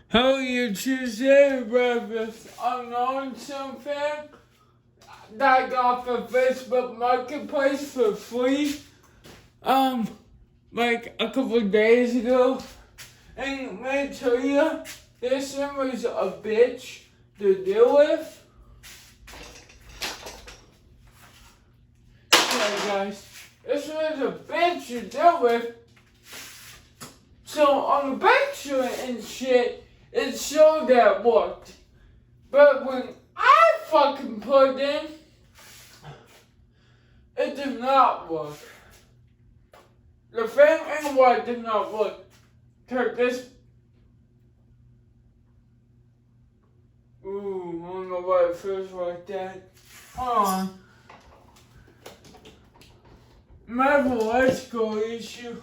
How you Tuesday breakfast? I'm on something that I got from Facebook Marketplace for free. Like a couple of days ago. And let me tell you, this one was a bitch to deal with. Okay, guys, this was a bitch to deal with. So on the picture and shit, it showed that it worked. But when I fucking plugged in, it did not work. The fan and why did not work. Check this. Ooh, I don't know why it feels like that. Hold on. Mathematical issue.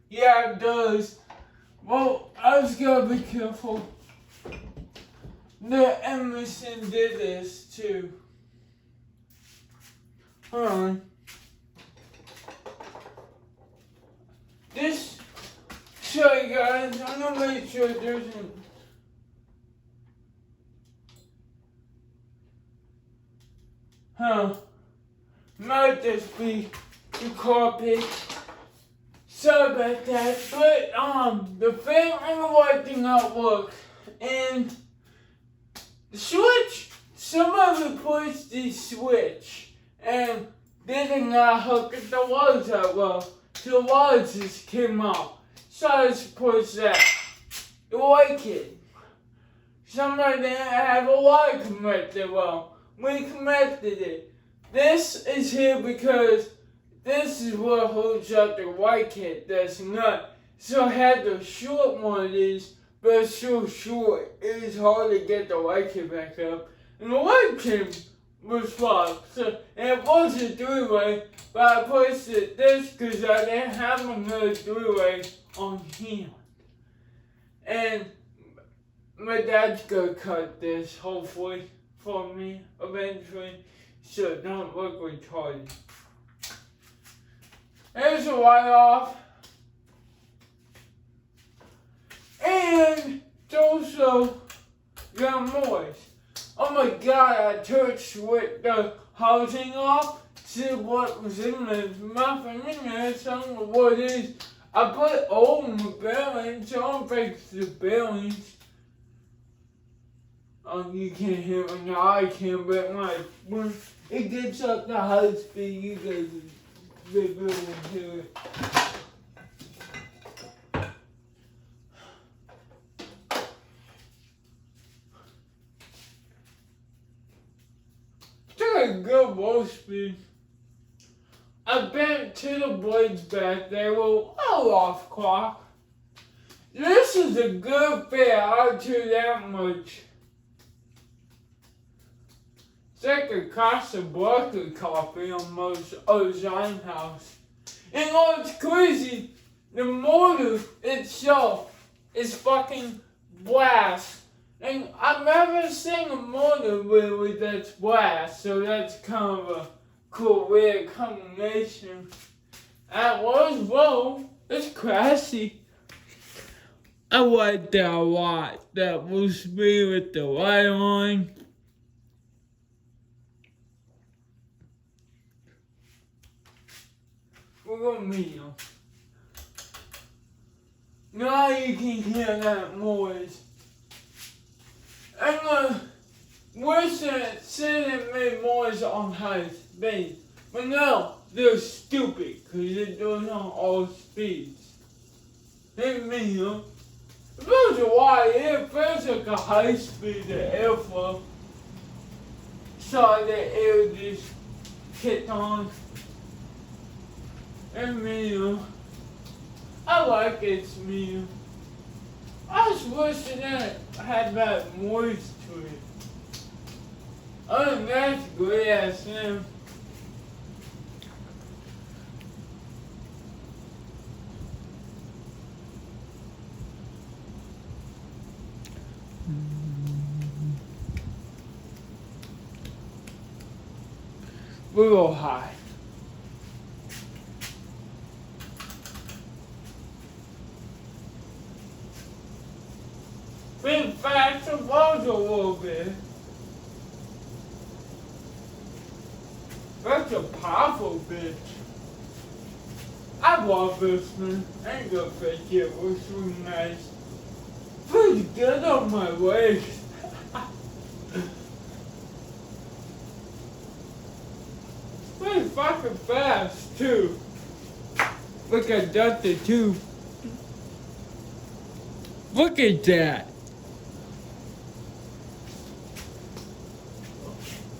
Yeah, it does. Well, I was gonna be careful. The Emerson did this too. Hold on. This, sorry guys, I'm gonna make sure there's an. Might just be the carpet. Sorry about that, but the fan and the light did not work, and the switch. Somebody replaced the switch, and they did not hook up the wires that well. So the wires just came out. So I suppose that you like it. Somebody didn't have a wire connected well. We connected it. This is here because this is what holds up the white kit that's not. So I had the short one of these, but it's so short, it's hard to get the white kit back up. And the white kit was fucked. So, and it was a three-way, but I placed it this because I didn't have another three-way on hand. And my dad's gonna cut this, hopefully, for me, eventually, so it don't look retarded. Here's a write-off. And it's also got more. Oh my god, I touched with the housing off, see what was in there. Nothing in there, so I don't know what it is. I put oil in the bearings, so I'll fix the bearings. You can't hear it now, I can, but when it gets up to high speed, you guys will be able to hear it. A good blow speed. I bent to the blades back, they were well off clock. This is a good fit, I'll tell you that much. It's like a Casablanca coffee on most Ozone House. And what's crazy, the motor itself is fucking blast. And I've never seen a motor really that's blast, so that's kind of a cool weird combination. That was low, it's classy. I like that a lot. That was me with the light on. We're gonna meet them. Now you can hear that noise. And Wilson said it made noise on high speed. But no, they're stupid because it does on all speeds. They mean them. There's why it feels like a high speed airflow. So the air just kicked on. And medium. I like its medium. I was wishing that it had that moist to it. Other than that, it's great ass name. We'll go high. Been fast and forward a little bit. That's a powerful bitch. I love this one. I ain't gonna fake it. It was really nice. Pretty good on my legs. Pretty fucking fast too. Look at Dusty too. Look at that.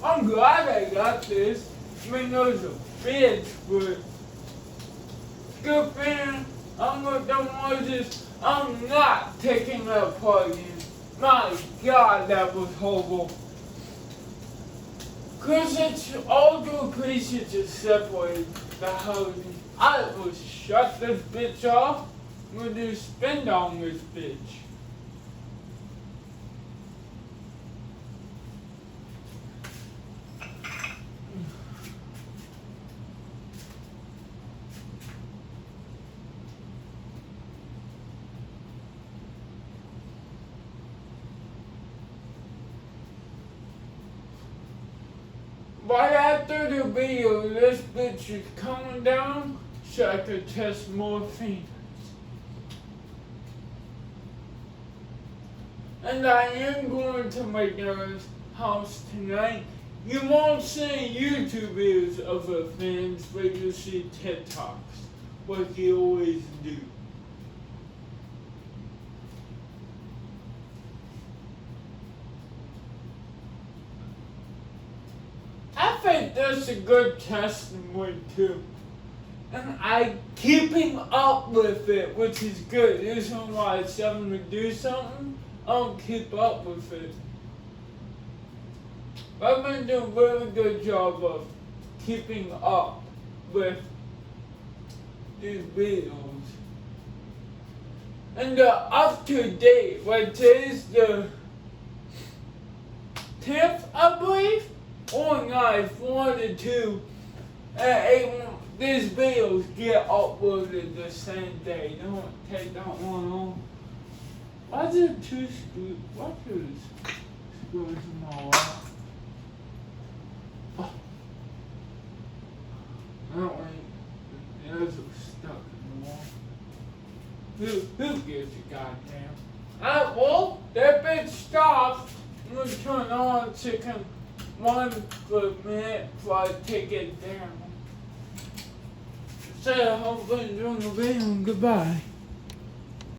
I'm glad I got this. I mean, there's a bitch, but good thing I'm with them Moses. I'm not taking that part in. My God, that was horrible. Cause it's all the pieces just separate the housing. I will shut this bitch off. I'm gonna do spin on this bitch. Right after the video, this bitch is coming down so I could test more fingers. And I am going to my neighbor's house tonight. You won't see YouTube videos of the fans, but you'll see TED Talks, like you always do. I think that's a good testimony too. And I keeping up with it, which is good. This is why I tell them to do something, I don't keep up with it. I've been doing a really good job of keeping up with these videos. And they're up to date, which is the 10th, I believe, or 9th, 1 or 2, these videos get uploaded the same day. Don't take that one off. Why is there 2 screws? What's those screws in my wall? Oh. I don't like those are stuck in the wall. Who gives a goddamn? Well, that bitch stopped. I'm gonna turn on chicken one for a minute before I take it down. So I hope you're enjoying the video and goodbye.